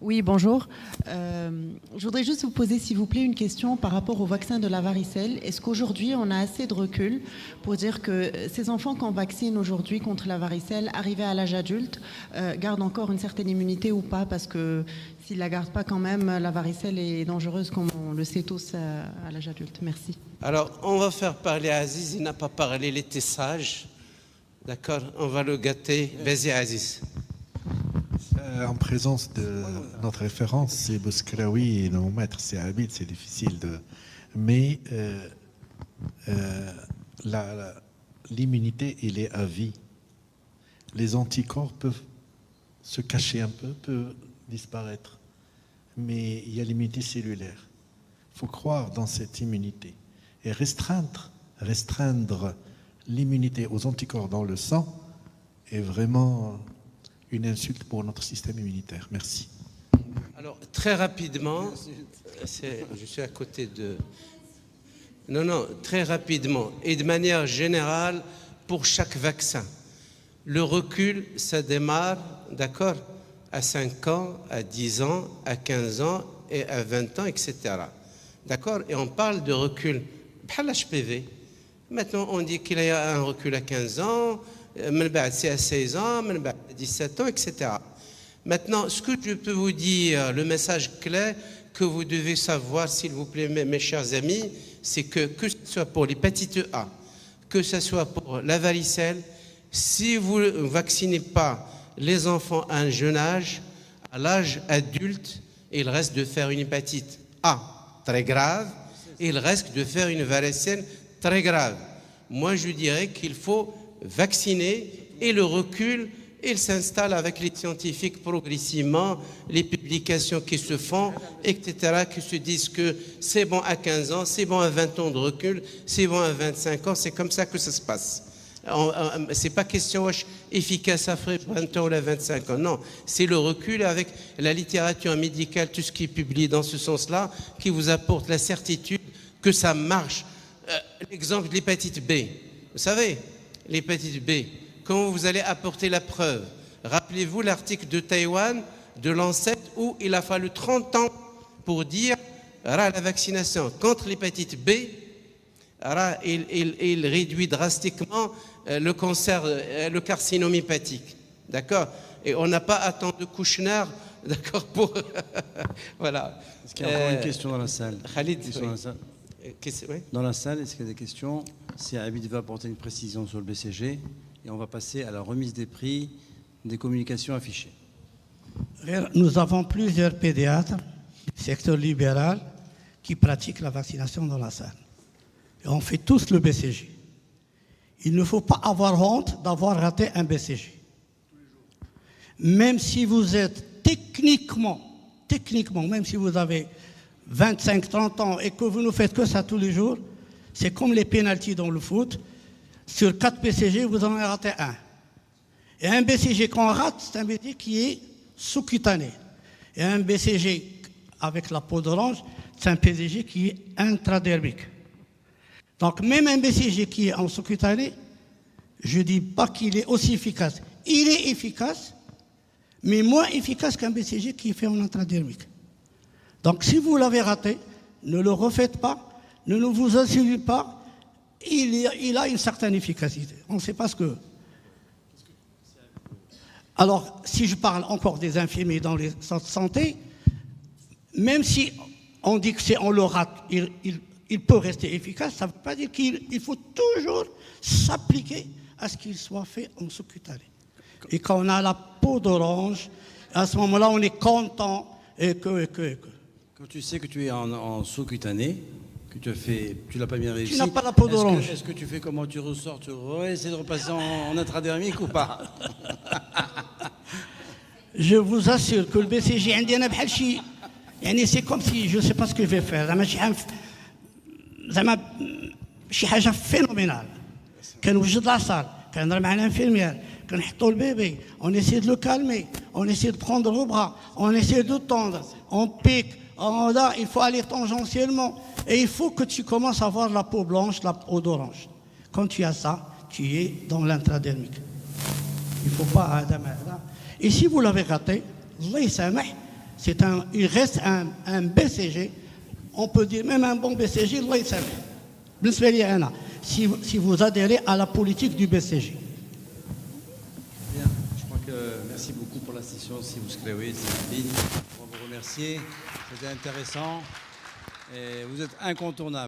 Oui, bonjour. Je voudrais juste vous poser, s'il vous plaît, une question par rapport au vaccin de la varicelle. Est-ce qu'aujourd'hui, on a assez de recul pour dire que ces enfants qu'on vaccine aujourd'hui contre la varicelle, arrivés à l'âge adulte, gardent encore une certaine immunité ou pas? Parce que s'ils ne la gardent pas quand même, la varicelle est dangereuse, comme on le sait tous, à l'âge adulte. Merci. Alors, on va faire parler Aziz. Il n'a pas parlé, il était sage. D'accord? On va le gâter. Vas-y, Aziz. En présence de notre référence, c'est Boskraoui et nos maîtres, c'est Abid, c'est difficile de. Mais l'immunité, elle est à vie. Les anticorps peuvent se cacher un peu, peuvent disparaître. Mais il y a l'immunité cellulaire. Il faut croire dans cette immunité. Et restreindre l'immunité aux anticorps dans le sang est vraiment une insulte pour notre système immunitaire. Merci. Alors, très rapidement, je suis à côté de... Non, très rapidement, et de manière générale, pour chaque vaccin, le recul, ça démarre, d'accord, à 5 ans, à 10 ans, à 15 ans, et à 20 ans, etc. D'accord? Et on parle de recul, HPV. Maintenant, on dit qu'il y a un recul à 15 ans, c'est à 16 ans, à 17 ans, etc. Maintenant, ce que je peux vous dire, le message clé que vous devez savoir, s'il vous plaît, mes chers amis, c'est que ce soit pour l'hépatite A, que ce soit pour la varicelle, si vous ne vaccinez pas les enfants à un jeune âge, à l'âge adulte, il reste de faire une hépatite A très grave, et il reste de faire une varicelle très grave. Moi, je dirais qu'il faut vacciner, et le recul, il s'installe avec les scientifiques progressivement, les publications qui se font, etc., qui se disent que c'est bon à 15 ans, c'est bon à 20 ans de recul, c'est bon à 25 ans, c'est comme ça que ça se passe. C'est pas question efficace après 20 ans ou à 25 ans, non, c'est le recul avec la littérature médicale, tout ce qui est publié dans ce sens-là, qui vous apporte la certitude que ça marche. L'exemple de l'hépatite B, vous savez, l'hépatite B, quand vous allez apporter la preuve, rappelez-vous l'article de Taïwan, de Lancet, où il a fallu 30 ans pour dire la vaccination contre l'hépatite B, il réduit drastiquement le cancer, le carcinome hépatique. D'accord? Et on n'a pas attendu Kouchner, d'accord, pour... Voilà. Est-ce qu'il y a encore une question dans la salle? Khalid, Dans la salle, est-ce qu'il y a des questions? Si Abid va apporter une précision sur le BCG, et on va passer à la remise des prix des communications affichées. Nous avons plusieurs pédiatres du secteur libéral qui pratiquent la vaccination dans la salle. Et on fait tous le BCG. Il ne faut pas avoir honte d'avoir raté un BCG. Même si vous êtes techniquement, même si vous avez 25, 30 ans et que vous ne faites que ça tous les jours, c'est comme les pénaltys dans le foot. Sur 4 BCG, vous en avez raté un. Et un BCG qu'on rate, c'est un BCG qui est sous-cutané. Et un BCG avec la peau d'orange, c'est un BCG qui est intradermique. Donc même un BCG qui est en sous-cutané, je ne dis pas qu'il est aussi efficace. Il est efficace, mais moins efficace qu'un BCG qui est fait en intradermique. Donc si vous l'avez raté, ne le refaites pas, ne vous assurez pas. Il a une certaine efficacité. On ne sait pas ce que... Alors, si je parle encore des infirmiers dans les centres de santé, même si on dit que c'est on le rate, il peut rester efficace, ça ne veut pas dire qu'il faut toujours s'appliquer à ce qu'il soit fait en sous-cutané. Et quand on a la peau d'orange, à ce moment-là, on est content et que. Quand tu sais que tu es en sous-cutané, que tu l'as pas bien réussi. Tu n'as pas la peau d'orange. Est-ce que tu fais comment tu ressors? Tu essaies de repasser en intradermique ou pas? Je vous assure que le BCG indien c'est comme si je ne sais pas ce que je vais faire. C'est حاجة phénoménale. كنوجد la salle, كنهضر مع l'infirmière, كنحطوا le bébé, on essaie de le calmer, on essaie de prendre au bras, on essaie de tendre, on pique. Là, il faut aller tangentiellement. Et il faut que tu commences à avoir la peau blanche, la peau d'orange. Quand tu as ça, tu es dans l'intradermique. Il ne faut pas... Et si vous l'avez raté, Allah il reste un BCG. On peut dire même un bon BCG, Allah يسامح. Si vous adhérez à la politique du BCG. Bien, je crois que merci beaucoup pour la session. Si vous scléoïez, c'est on va vous remercier. C'était intéressant. Et vous êtes incontournable.